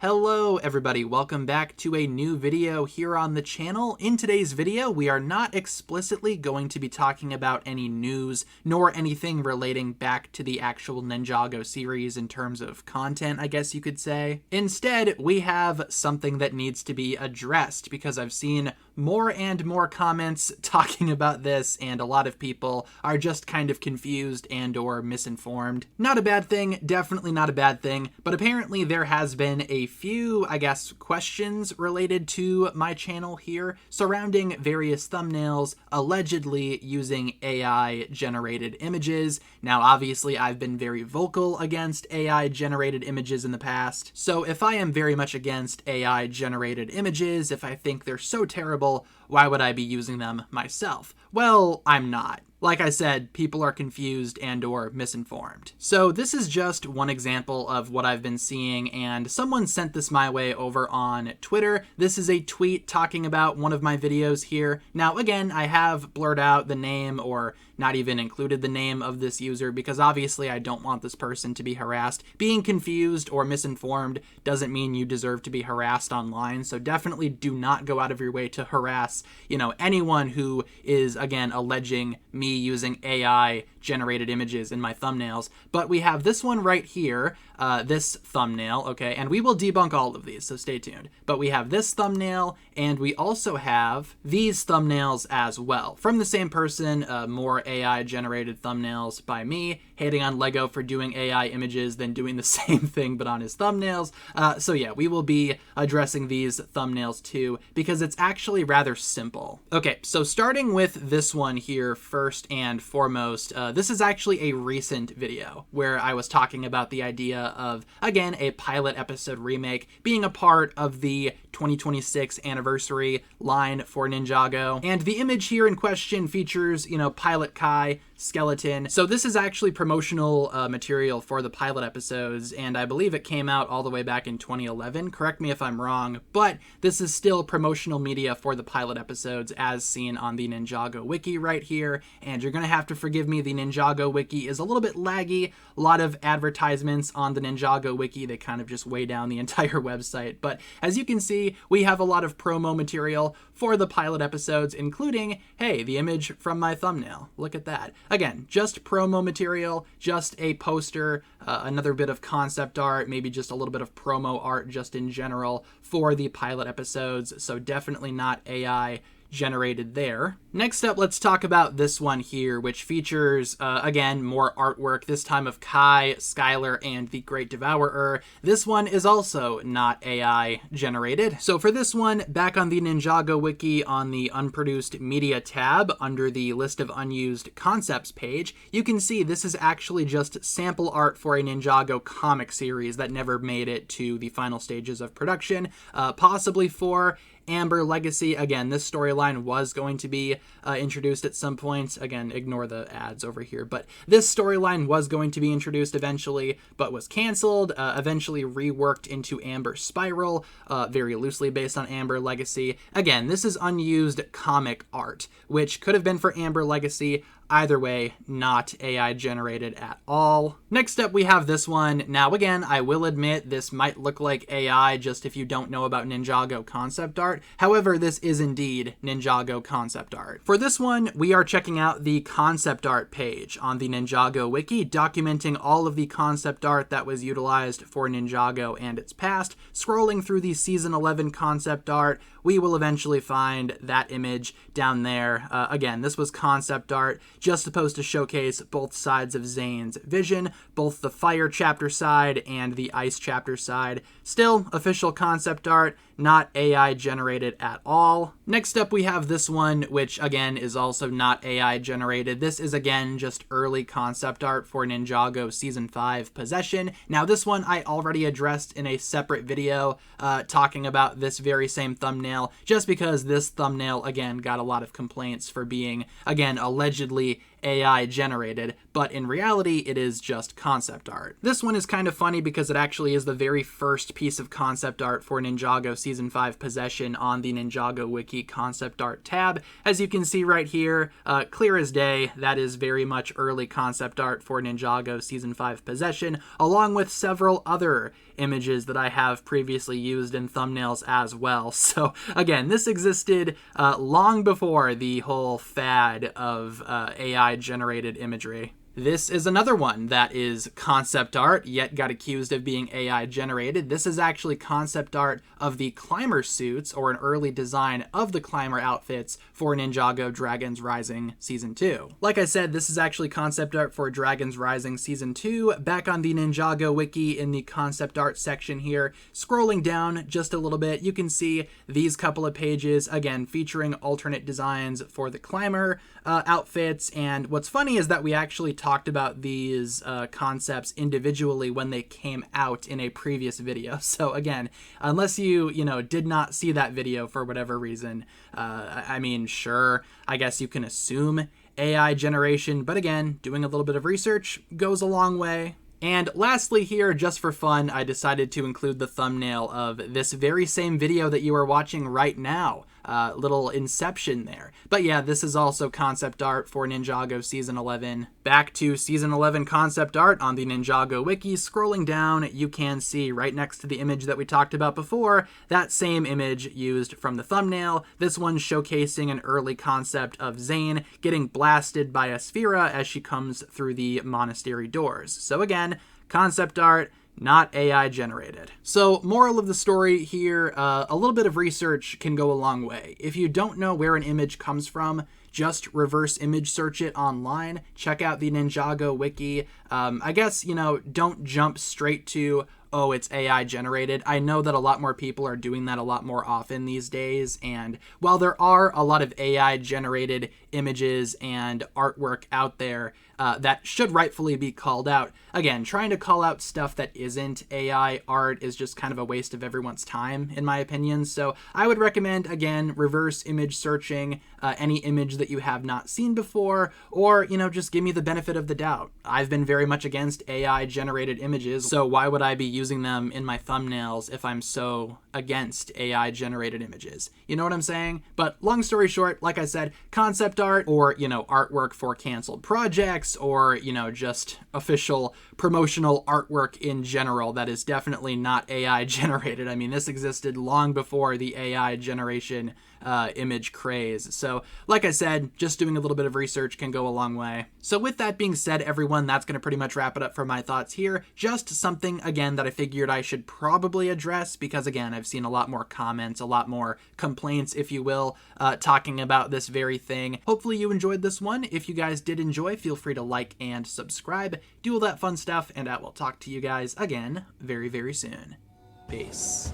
Hello everybody, welcome back to a new video here on the channel. In today's video, we are not explicitly going to be talking about any news, nor anything relating back to the actual Ninjago series in terms of content, I guess you could say. Instead, we have something that needs to be addressed because I've seen more and more comments talking about this, and a lot of people are just kind of confused and or misinformed. Not a bad thing, definitely not a bad thing, but apparently there has been a few, I guess, questions related to my channel here surrounding various thumbnails allegedly using AI-generated images. Now, obviously, I've been very vocal against AI-generated images in the past, so if I am very much against AI-generated images, if I think they're so terrible, why would I be using them myself? Well, I'm not. Like I said, people are confused and or misinformed. So this is just one example of what I've been seeing, and someone sent this my way over on Twitter. This is a tweet talking about one of my videos here. Now again, I have blurred out the name or not even included the name of this user because obviously I don't want this person to be harassed. Being confused or misinformed doesn't mean you deserve to be harassed online, so definitely do not go out of your way to harass, anyone who is, again, alleging me using AI generated images in my thumbnails. But we have this one right here, this thumbnail, okay, and we will debunk all of these, so stay tuned. But we have this thumbnail, and we also have these thumbnails as well. From the same person, more AI generated thumbnails by me, hating on Lego for doing AI images, then doing the same thing but on his thumbnails. So yeah, we will be addressing these thumbnails too, because it's actually rather simple. Okay, so starting with this one here first and foremost, this is actually a recent video where I was talking about the idea of, again, a pilot episode remake being a part of the 2026 anniversary line for Ninjago. And the image here in question features, Pilot Kai, skeleton. So this is actually promotional material for the pilot episodes, and I believe it came out all the way back in 2011. Correct me if I'm wrong, but this is still promotional media for the pilot episodes as seen on the Ninjago wiki right here. And you're gonna have to forgive me, the Ninjago wiki is a little bit laggy. A lot of advertisements on the Ninjago wiki, they kind of just weigh down the entire website. But as you can see, we have a lot of promo material for the pilot episodes, including, hey, the image from my thumbnail. Look at that. Again, just promo material, just a poster, another bit of concept art, maybe just a little bit of promo art just in general for the pilot episodes, so definitely not AI generated there. Next up, let's talk about this one here, which features, again, more artwork, this time of Kai, Skylar, and the Great Devourer. This one is also not AI generated. So for this one, back on the Ninjago wiki on the unproduced media tab under the list of unused concepts page, you can see this is actually just sample art for a Ninjago comic series that never made it to the final stages of production, possibly for Amber Legacy. Again, this storyline was going to be introduced at some point. Again, ignore the ads over here, but this storyline was going to be introduced eventually, but was canceled, eventually reworked into Amber Spiral, very loosely based on Amber Legacy. Again, this is unused comic art, which could have been for Amber Legacy. Either way, not AI generated at all. Next up, we have this one. Now, again, I will admit this might look like AI just if you don't know about Ninjago concept art. However, this is indeed Ninjago concept art. For this one, we are checking out the concept art page on the Ninjago wiki, documenting all of the concept art that was utilized for Ninjago and its past. Scrolling through the season 11 concept art, we will eventually find that image down there. Again, this was concept art, just supposed to showcase both sides of Zane's vision, both the fire chapter side and the ice chapter side. Still official concept art, not AI generated at all. Next up, we have this one, which again is also not AI generated. This is again just early concept art for Ninjago Season 5 Possession. Now this one I already addressed in a separate video talking about this very same thumbnail, just because this thumbnail again got a lot of complaints for being, again, allegedly AI generated, but in reality, it is just concept art. This one is kind of funny because it actually is the very first piece of concept art for Ninjago Season 5 Possession on the Ninjago Wiki concept art tab. As you can see right here, clear as day, that is very much early concept art for Ninjago Season 5 Possession, along with several other images that I have previously used in thumbnails as well. So again, this existed long before the whole fad of AI generated imagery. This is another one that is concept art, yet got accused of being AI generated. This is actually concept art of the climber suits, or an early design of the climber outfits for Ninjago Dragons Rising Season 2. Like I said, this is actually concept art for Dragons Rising Season 2, back on the Ninjago Wiki in the concept art section here. Scrolling down just a little bit, you can see these couple of pages, again, featuring alternate designs for the climber outfits, and what's funny is that we actually talked about these concepts individually when they came out in a previous video. So again, unless you did not see that video for whatever reason, I mean, sure, I guess you can assume AI generation, but again, doing a little bit of research goes a long way. And lastly here, just for fun, I decided to include the thumbnail of this very same video that you are watching right now. Little Inception there. But yeah, this is also concept art for Ninjago Season 11. Back to Season 11 concept art on the Ninjago Wiki. Scrolling down, you can see right next to the image that we talked about before, that same image used from the thumbnail. This one showcasing an early concept of Zane getting blasted by a Sphera as she comes through the monastery doors. So again, concept art, not AI generated. So moral of the story here, a little bit of research can go a long way. If you don't know where an image comes from, just reverse image search it online. Check out the Ninjago Wiki. I guess, don't jump straight to, oh, it's AI generated. I know that a lot more people are doing that a lot more often these days, and while there are a lot of AI generated images and artwork out there that should rightfully be called out, again, trying to call out stuff that isn't AI art is just kind of a waste of everyone's time, in my opinion. So I would recommend, again, reverse image searching any image that you have not seen before, or, just give me the benefit of the doubt. I've been very much against AI generated images, so why would I be using them in my thumbnails if I'm so against AI generated images? You know what I'm saying? But long story short, like I said, concept art, or, artwork for canceled projects, or, just official promotional artwork in general that is definitely not AI generated. I mean, this existed long before the AI generation image craze. So like I said, just doing a little bit of research can go a long way. So with that being said, everyone, that's going to pretty much wrap it up for my thoughts here. Just something, again, that I figured I should probably address because, again, I've seen a lot more comments, a lot more complaints, if you will, talking about this very thing. Hopefully you enjoyed this one. If you guys did enjoy, feel free to like and subscribe, do all that fun stuff, and I will talk to you guys again very, very soon. Peace.